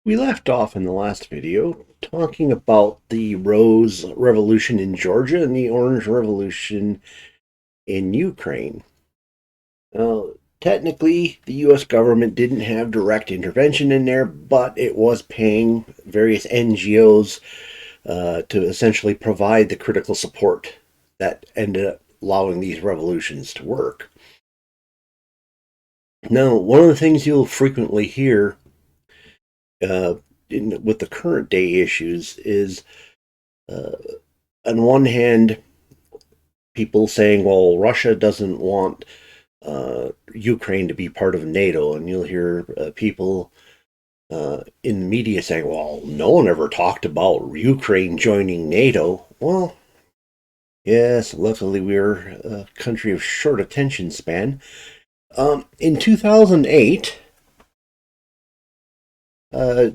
We left off in the last video talking about the Rose Revolution in Georgia and the Orange Revolution in Ukraine. Technically, the US government didn't have direct intervention in there, but it was paying various NGOs to essentially provide the critical support that ended up allowing these revolutions to work. Now, one of the things you'll frequently hear uh, with the current day issues is uh, on one hand, people saying, well, Russia doesn't want Ukraine to be part of NATO. And you'll hear people in the media saying, well, no one ever talked about Ukraine joining NATO. Well, yes, luckily we're a country of short attention span. In 2008,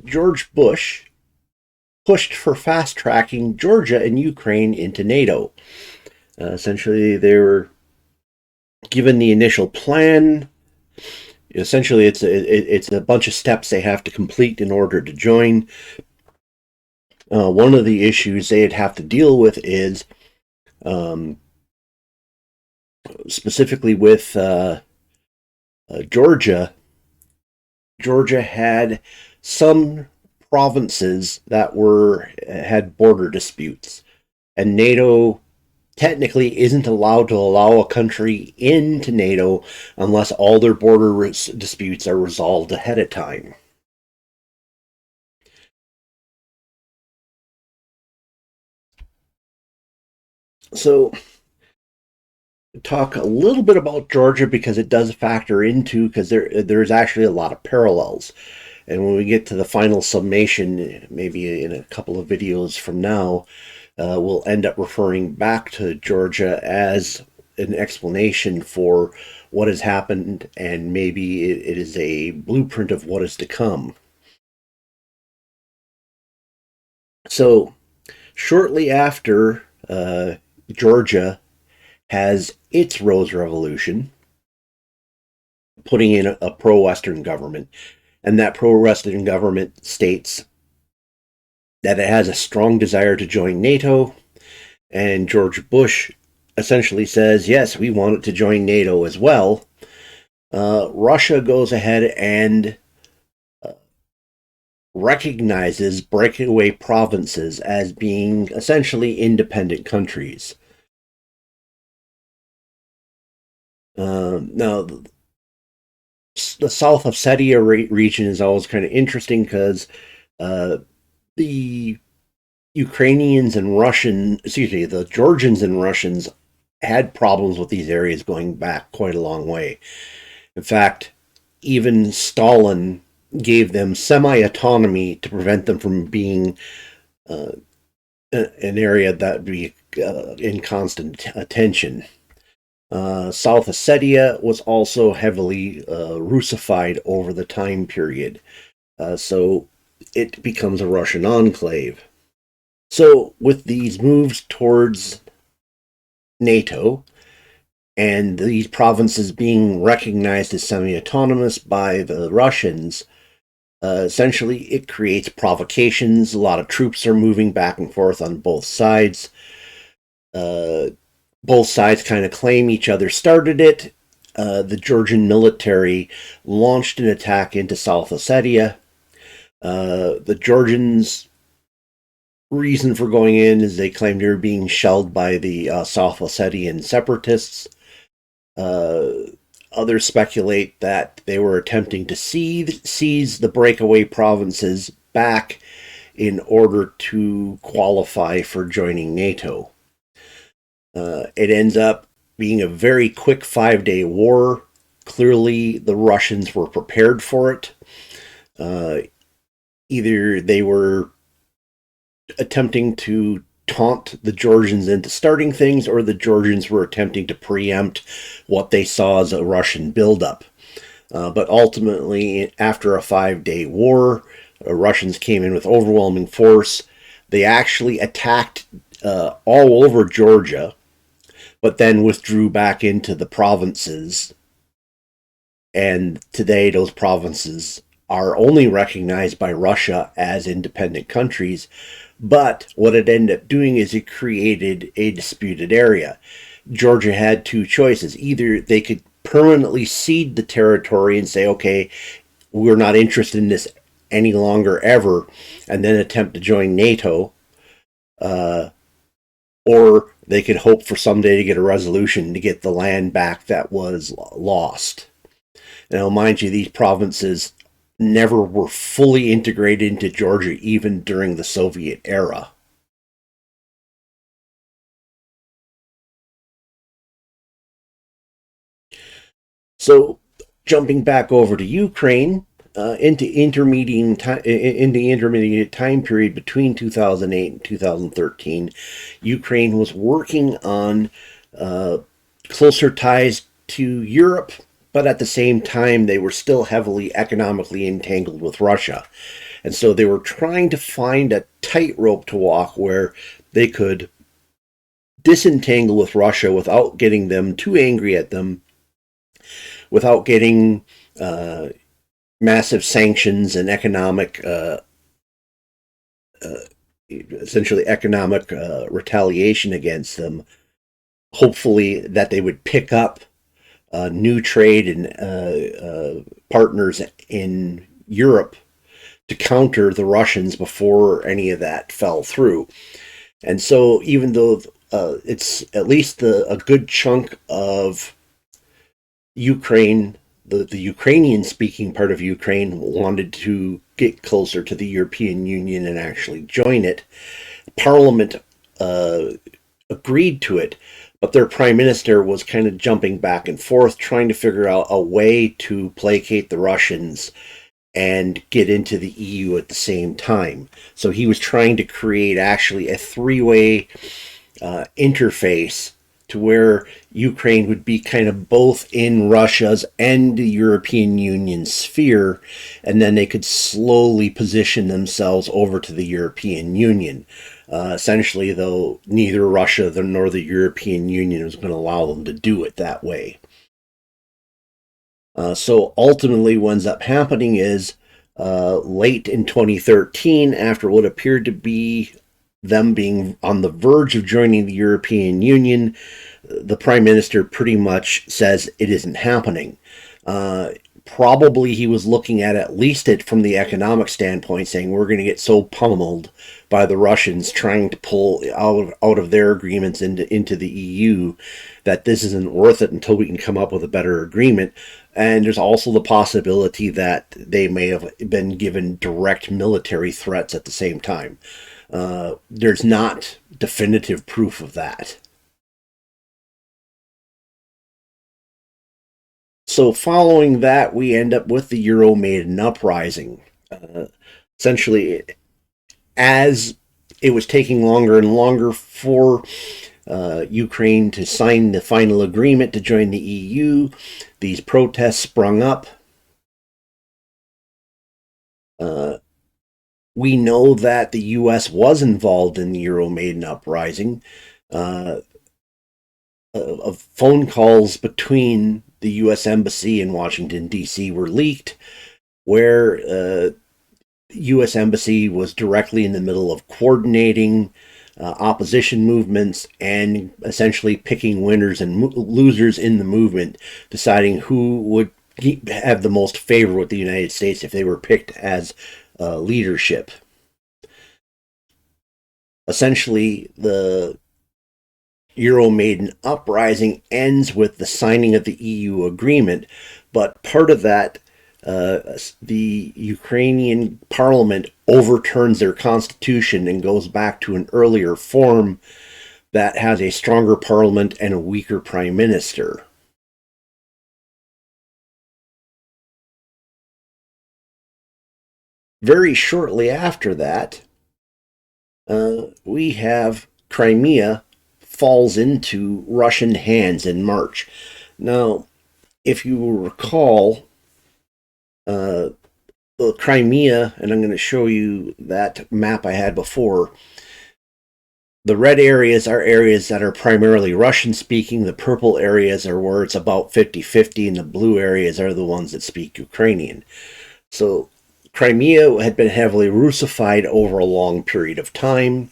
George Bush pushed for fast tracking Georgia and Ukraine into NATO. Essentially, they were given the initial plan. Essentially, it's a bunch of steps they have to complete in order to join. One of the issues they'd have to deal with is um, specifically with Georgia. Georgia had some provinces that had border disputes, and NATO technically isn't allowed to allow a country into NATO unless all their border disputes are resolved ahead of time. So, talk a little bit about Georgia because it does factor into, because there's actually a lot of parallels. And when we get to the final summation, maybe in a couple of videos from now, we'll end up referring back to Georgia as an explanation for what has happened, and maybe it is a blueprint of what is to come. So, shortly after Georgia has its Rose Revolution, putting in a pro-Western government, and that pro-Western government states that it has a strong desire to join NATO, and George Bush essentially says, yes, we want it to join NATO as well. Russia goes ahead and recognizes breakaway provinces as being essentially independent countries. Now, the South Ossetia region is always kind of interesting because the Ukrainians and the Georgians and Russians had problems with these areas going back quite a long way. In fact, even Stalin gave them semi-autonomy to prevent them from being an area that would be in constant attention. South Ossetia was also heavily Russified over the time period, so it becomes a Russian enclave. So, with these moves towards NATO, and these provinces being recognized as semi-autonomous by the Russians, essentially it creates provocations. A lot of troops are moving back and forth on both sides. Both sides kind of claim each other started it. The Georgian military launched an attack into South Ossetia. The Georgians' reason for going in is they claimed they were being shelled by the South Ossetian separatists. Others speculate that they were attempting to seize the breakaway provinces back in order to qualify for joining NATO. It ends up being a very quick 5-day war. Clearly, the Russians were prepared for it. Either they were attempting to taunt the Georgians into starting things, or the Georgians were attempting to preempt what they saw as a Russian buildup. But ultimately, after a 5-day war, the Russians came in with overwhelming force. They actually attacked all over Georgia, but then withdrew back into the provinces. And today, those provinces are only recognized by Russia as independent countries. But what it ended up doing is it created a disputed area. Georgia had two choices. Either they could permanently cede the territory and say, okay, we're not interested in this any longer ever, and then attempt to join NATO, or they could hope for someday to get a resolution to get the land back that was lost. Now, mind you, these provinces never were fully integrated into Georgia, even during the Soviet era. So, jumping back over to Ukraine, into in the intermediate time period between 2008 and 2013, Ukraine was working on closer ties to Europe, but at the same time they were still heavily economically entangled with Russia. And so they were trying to find a tightrope to walk where they could disentangle with Russia without getting them too angry at them, without getting massive sanctions and economic, essentially economic retaliation against them. Hopefully that they would pick up new trade and partners in Europe to counter the Russians before any of that fell through. And so even though it's at least a good chunk of Ukraine, the Ukrainian-speaking part of Ukraine wanted to get closer to the European Union and actually join it. Parliament agreed to it, but their prime minister was kind of jumping back and forth, trying to figure out a way to placate the Russians and get into the EU at the same time. So he was trying to create actually a three-way interface to where Ukraine would be kind of both in Russia's and the European Union sphere, and then they could slowly position themselves over to the European Union. Essentially, though, neither Russia nor the European Union was going to allow them to do it that way. So ultimately, what ends up happening is late in 2013, after what appeared to be them being on the verge of joining the European Union, the Prime Minister pretty much says it isn't happening. Probably he was looking at least it from the economic standpoint, saying we're going to get so pummeled by the Russians trying to pull out of their agreements into the EU that this isn't worth it until we can come up with a better agreement. And there's also the possibility that they may have been given direct military threats at the same time. There's not definitive proof of that. So following that, we end up with the Euromaidan uprising. Essentially, as it was taking longer and longer for Ukraine to sign the final agreement to join the EU, these protests sprung up. We know that the U.S. was involved in the Euromaidan uprising. Of phone calls between the U.S. Embassy in Washington, D.C. were leaked, where the U.S. Embassy was directly in the middle of coordinating opposition movements and essentially picking winners and losers in the movement, deciding who would have the most favor with the United States if they were picked as leadership. Essentially, the Euromaidan uprising ends with the signing of the EU agreement, but part of that, the Ukrainian parliament overturns their constitution and goes back to an earlier form that has a stronger parliament and a weaker prime minister. Very shortly after that, we have Crimea falls into Russian hands in March. Now, if you will recall, the Crimea, and I'm going to show you that map I had before, the red areas are areas that are primarily Russian-speaking, the purple areas are where it's about 50-50, and the blue areas are the ones that speak Ukrainian. So Crimea had been heavily Russified over a long period of time.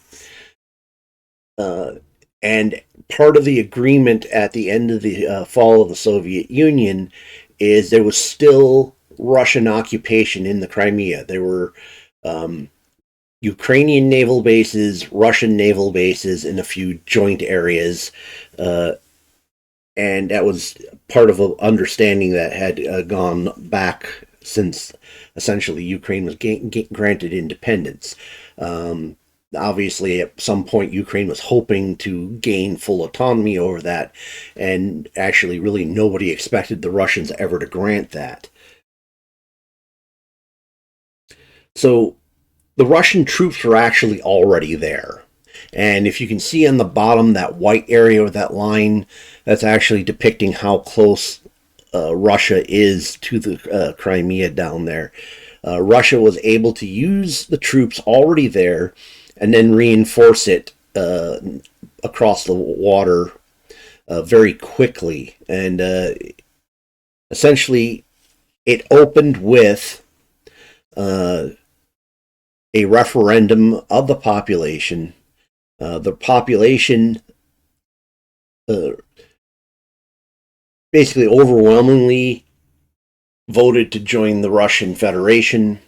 And part of the agreement at the end of the fall of the Soviet Union is there was still Russian occupation in the Crimea. There were Ukrainian naval bases, Russian naval bases in a few joint areas. And that was part of an understanding that had gone back since essentially Ukraine was granted independence. Obviously, at some point, Ukraine was hoping to gain full autonomy over that, and actually, really, nobody expected the Russians ever to grant that. So, the Russian troops were actually already there. And if you can see on the bottom, that white area with that line, that's actually depicting how close Russia is to the Crimea down there. Russia was able to use the troops already there and then reinforce it across the water very quickly. And essentially, it opened with a referendum of the population. The population basically overwhelmingly voted to join the Russian Federation.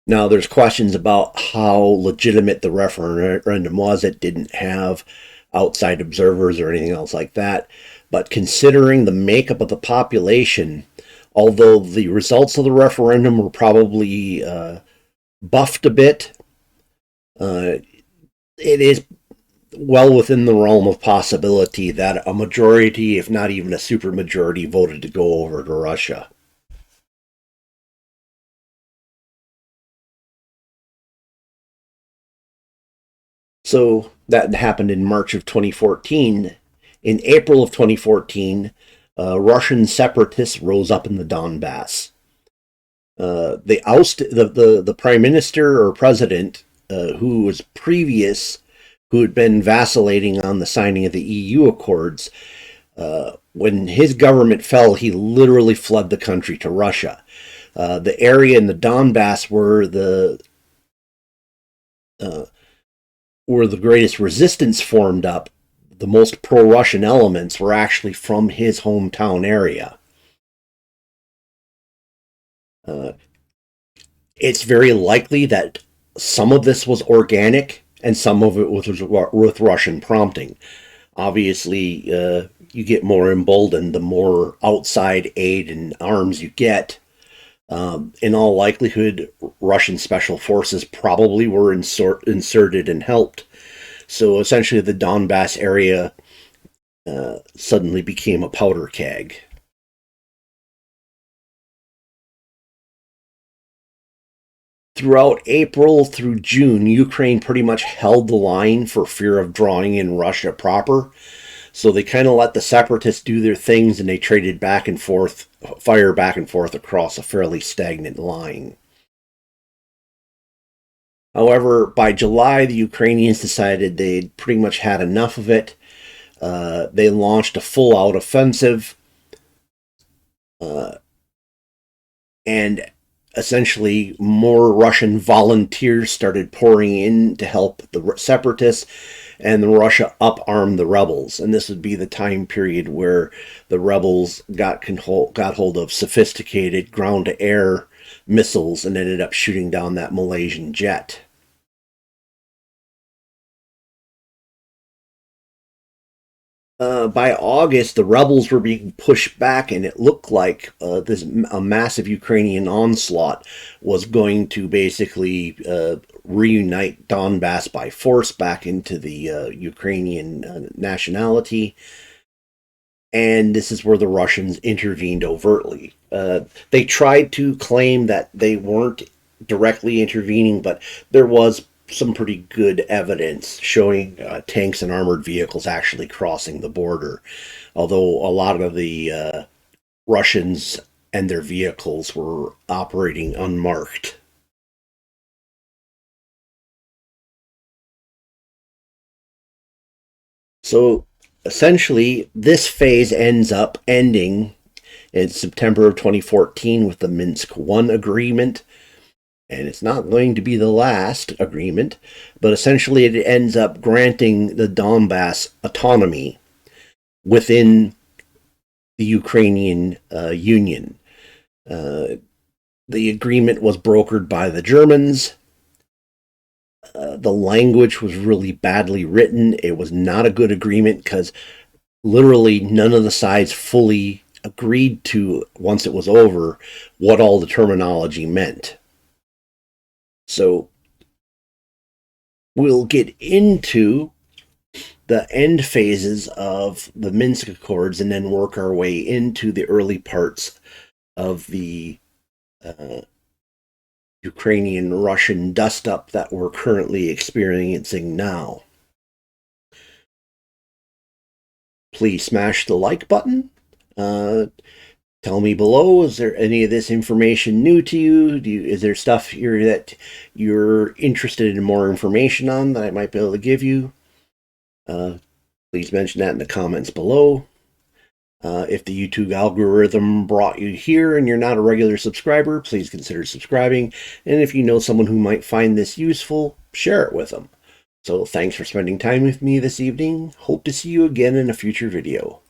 Now, there's questions about how legitimate the referendum was. It didn't have outside observers or anything else like that. But considering the makeup of the population, although the results of the referendum were probably buffed a bit, it is well within the realm of possibility that a majority, if not even a supermajority, voted to go over to Russia. So that happened in March of 2014. In April of 2014, Russian separatists rose up in the Donbass. They ousted the prime minister or president who was previous, who had been vacillating on the signing of the EU Accords. When his government fell, he literally fled the country to Russia. The area in the Donbass where the greatest resistance formed up, the most pro-Russian elements were actually from his hometown area. It's very likely that some of this was organic and some of it was with Russian prompting. Obviously, you get more emboldened the more outside aid and arms you get. In all likelihood, Russian special forces probably were inserted and helped. So essentially, the Donbass area suddenly became a powder keg. Throughout April through June, Ukraine pretty much held the line for fear of drawing in Russia proper. So they kind of let the separatists do their things and they traded back and forth, fire back and forth across a fairly stagnant line. However, by July, the Ukrainians decided they'd pretty much had enough of it. They launched a full-out offensive. And essentially more Russian volunteers started pouring in to help the separatists, and Russia up-armed the rebels. And this would be the time period where the rebels got hold of sophisticated ground-to-air missiles and ended up shooting down that Malaysian jet. By August, the rebels were being pushed back, and it looked like a massive Ukrainian onslaught was going to basically reunite Donbass by force back into the Ukrainian nationality. And this is where the Russians intervened overtly. They tried to claim that they weren't directly intervening, but there was some pretty good evidence showing tanks and armored vehicles actually crossing the border, although a lot of the Russians and their vehicles were operating unmarked. So essentially, this phase ends up ending in September of 2014 with the Minsk I agreement. And it's not going to be the last agreement, but essentially it ends up granting the Donbass autonomy within the Ukrainian Union. The agreement was brokered by the Germans. The language was really badly written. It was not a good agreement because literally none of the sides fully agreed to, once it was over, what all the terminology meant. So we'll get into the end phases of the Minsk Accords and then work our way into the early parts of the Ukrainian-Russian dust-up that we're currently experiencing now. Please smash the like button. Tell me below, is there any of this information new to you? Is there stuff here that you're interested in more information on that I might be able to give you? Please mention that in the comments below. If the YouTube algorithm brought you here and you're not a regular subscriber, please consider subscribing. And if you know someone who might find this useful, share it with them. So thanks for spending time with me this evening. Hope to see you again in a future video.